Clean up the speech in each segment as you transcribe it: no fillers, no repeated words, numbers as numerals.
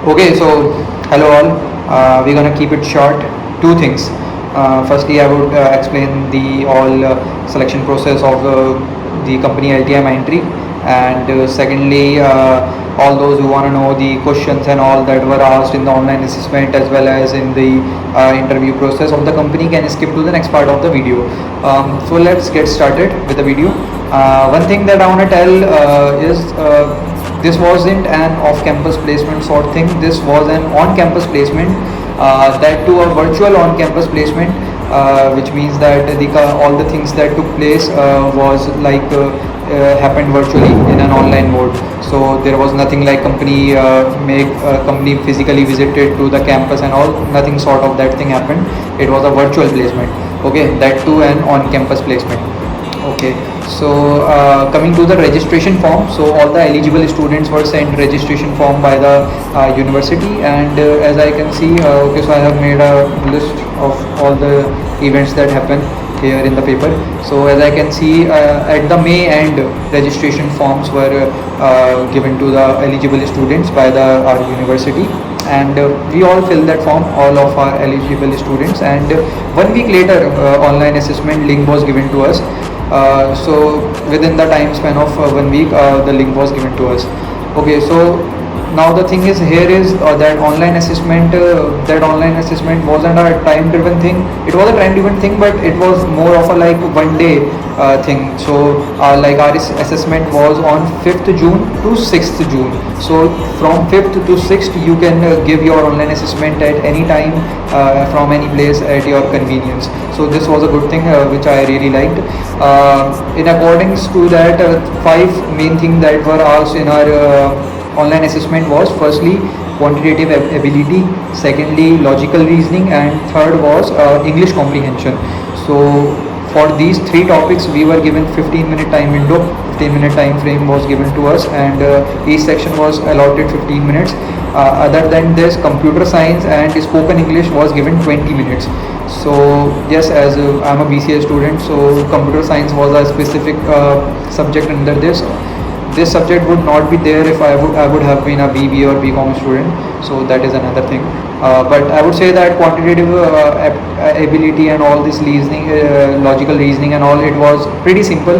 Okay, so hello all. We're gonna keep it short. Two things. Firstly, I would explain the all selection process of the company LTIMindtree, and secondly, all those who want to know the questions and all that were asked in the online assessment as well as in the interview process of the company can skip to the next part of the video. So let's get started with the video. One thing that I want to tell is. This wasn't an off-campus placement sort thing. This was an on-campus placement, that to a virtual on-campus placement, which means that all the things that took place was like happened virtually in an online mode. So there was nothing like company physically visited to the campus and all. Nothing sort of that thing happened. It was a virtual placement. Okay, that too an on-campus placement. Okay, so coming to the registration form, so all the eligible students were sent registration form by the university, and as I can see, okay, so I have made a list of all the events that happen here in the paper. So as I can see, at the May end, registration forms were given to the eligible students by the our university, and we all fill that form, all of our eligible students, and 1 week later online assessment link was given to us. So within the time span of 1 week, the link was given to us. Okay, so now the thing is here is that online assessment wasn't a time driven thing. It was a time driven thing, but it was more of a like 1 day thing. So like our assessment was on 5th June to 6th June. So from 5th to 6th you can give your online assessment at any time, from any place at your convenience. So this was a good thing which I really liked. In accordance to that, 5 main things that were asked in our online assessment was: firstly, quantitative ability; secondly, logical reasoning; and third was English comprehension. So for these three topics we were given 15-minute time window. 15-minute time frame was given to us, and each section was allotted 15 minutes. Other than this, computer science and spoken English was given 20 minutes. So yes, as I'm a BCA student, so computer science was a specific subject under this. This subject would not be there if I would have been a BB or BCom student. So that is another thing. But I would say that quantitative ability and all this reasoning, logical reasoning and all, it was pretty simple.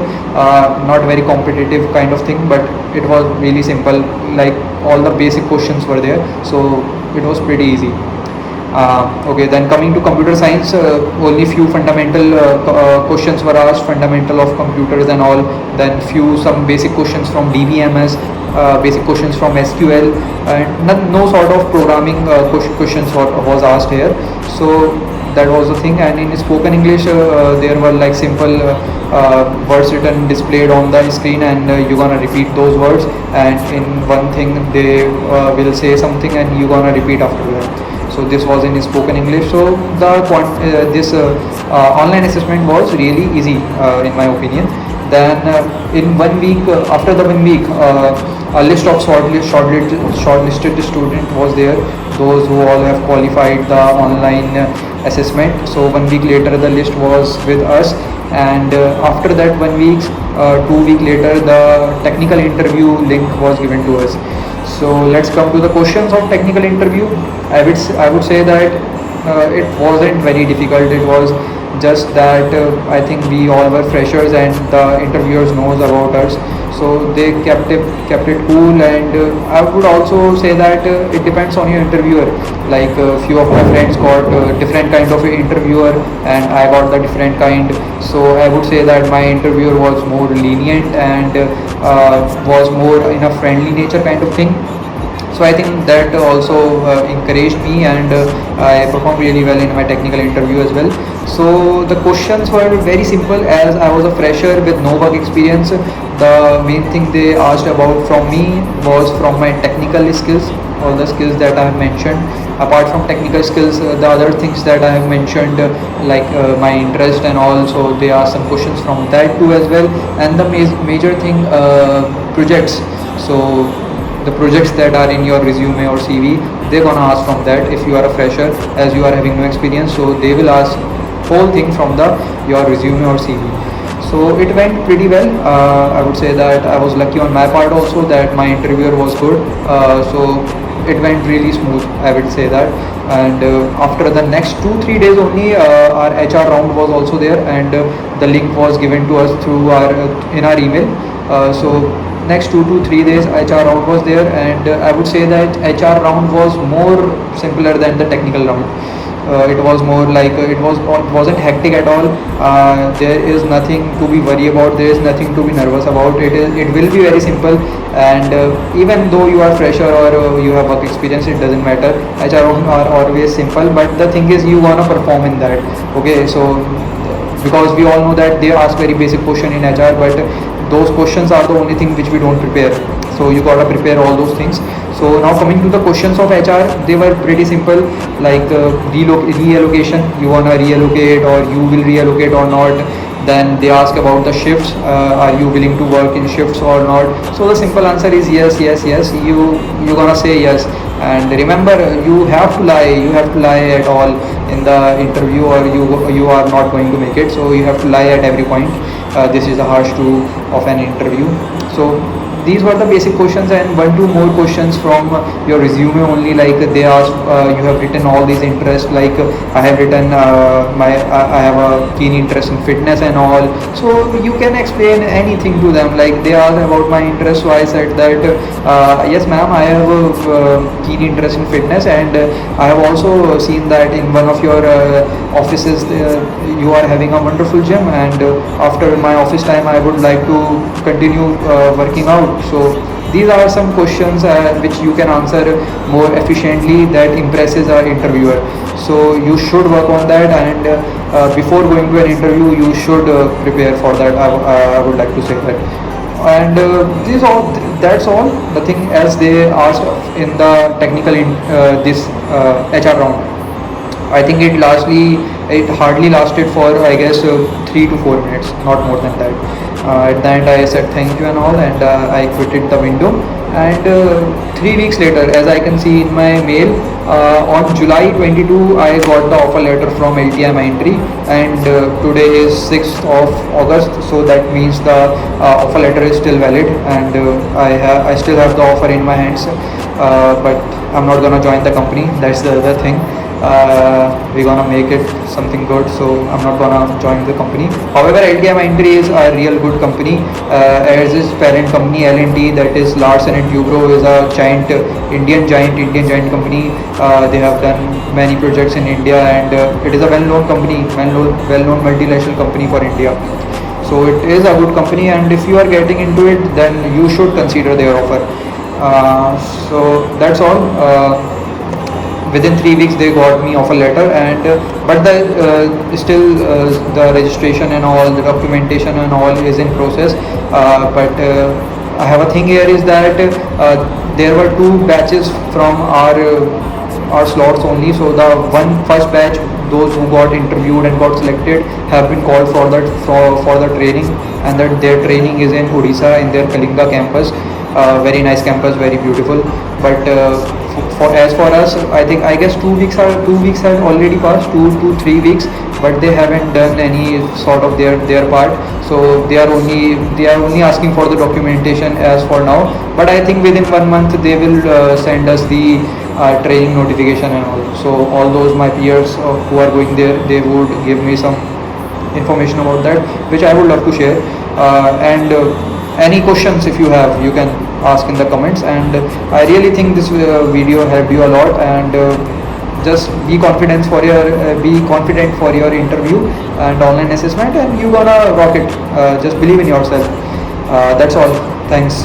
Not very competitive kind of thing, but it was really simple. Like all the basic questions were there, so it was pretty easy. Okay, then coming to computer science, only few fundamental questions were asked, fundamental of computers and all. Then some basic questions from DBMS, basic questions from SQL, and no sort of programming questions was asked here. So that was the thing. And in spoken English, there were like simple words written displayed on the screen, and you're gonna repeat those words. And in one thing they will say something, and you're gonna repeat after that. So this was in spoken English. So this online assessment was really easy in my opinion. Then in 1 week, after the 1 week, a list of shortlisted student was there, those who all have qualified the online assessment. So 1 week later the list was with us, and after that 1 week, 2 week later, the technical interview link was given to us. So let's come to the questions of technical interview. I would say that it wasn't very difficult. It was just that I think we all were freshers and the interviewers knows about us, so they kept it cool. And I would also say that it depends on your interviewer. Like few of my friends got different kind of interviewer, and I got the different kind. So I would say that my interviewer was more lenient and was more in a friendly nature kind of thing. So I think that also encouraged me, and I performed really well in my technical interview as well. So the questions were very simple, as I was a fresher with no work experience. The main thing they asked about from me was from my technical skills, all the skills that I have mentioned. Apart from technical skills, the other things that I have mentioned, like my interest and all, so they asked some questions from that too as well. And the major thing, projects. So the projects that are in your resume or CV, they're gonna ask from that if you are a fresher, as you are having no experience. So they will ask whole thing from your resume or CV. So it went pretty well. I would say that I was lucky on my part also, that my interviewer was good. So it went really smooth, I would say that. And after the next 2-3 days only, our HR round was also there, and the link was given to us through our in our email. So next 2 to 3 days HR round was there, and I would say that HR round was more simpler than the technical round. It was more like it wasn't hectic at all. There is nothing to be worried about, there is nothing to be nervous about. It will be very simple, and even though you are fresher or you have work experience, it doesn't matter. HR round are always simple, but the thing is you wanna perform in that. Okay, so because we all know that they ask very basic question in HR, but those questions are the only thing which we don't prepare. So you gotta prepare all those things. So now coming to the questions of HR, they were pretty simple, like reallocation. You wanna reallocate, or you will reallocate or not. Then they ask about the shifts. Are you willing to work in shifts or not? So the simple answer is yes, yes, yes. You gonna say yes. And remember, you have to lie. You have to lie at all in the interview, or you are not going to make it. So you have to lie at every point. This is the harsh truth of an interview. So these were the basic questions, and 1-2 more questions from your resume only. Like they asked, you have written all these interests. Like I have written I have a keen interest in fitness and all. So you can explain anything to them. Like they asked about my interest, so I said that yes, ma'am, I have a keen interest in fitness, and I have also seen that in one of your offices you are having a wonderful gym, and after my office time I would like to continue working out. So these are some questions which you can answer more efficiently, that impresses our interviewer. So you should work on that, and before going to an interview you should prepare for that. I would like to say that. And that's all. Nothing else they asked in the technical this HR round. I think it hardly lasted for, I guess, 3 to 4 minutes, not more than that. At the end I said thank you and all, and I quitted the window. And 3 weeks later, as I can see in my mail, on July 22 I got the offer letter from LTIMindtree, and today is 6th of August, so that means the offer letter is still valid, and I still have the offer in my hands, but I'm not gonna join the company. That's the other thing. We're gonna make it something good, so I'm not gonna join the company. However, LTIMindtree is a real good company, as its parent company L&T, that is Larsen and Toubro, is a Indian giant company. They have done many projects in India, and it is a well-known company, well-known multinational company for India. So it is a good company, and if you are getting into it, then you should consider their offer. So that's all. Within 3 weeks they got me offer letter, and but the still the registration and all, the documentation and all is in process. But I have a thing here is that there were 2 batches from our slots only. So the first batch, those who got interviewed and got selected, have been called for the training, and that their training is in Odisha in their Kalinga campus. Very nice campus, very beautiful. But as for us, I guess 2 weeks have already passed, 2 to 3 weeks, but they haven't done any sort of their part. So they are only asking for the documentation as for now. But I think within 1 month they will send us the training notification and all. So all those my peers who are going there, they would give me some information about that, which I would love to share. And any questions if you have, you can ask in the comments. And I really think this video helped you a lot, and just be confident for your interview and online assessment, and you gonna rock it. Just believe in yourself. That's all. Thanks.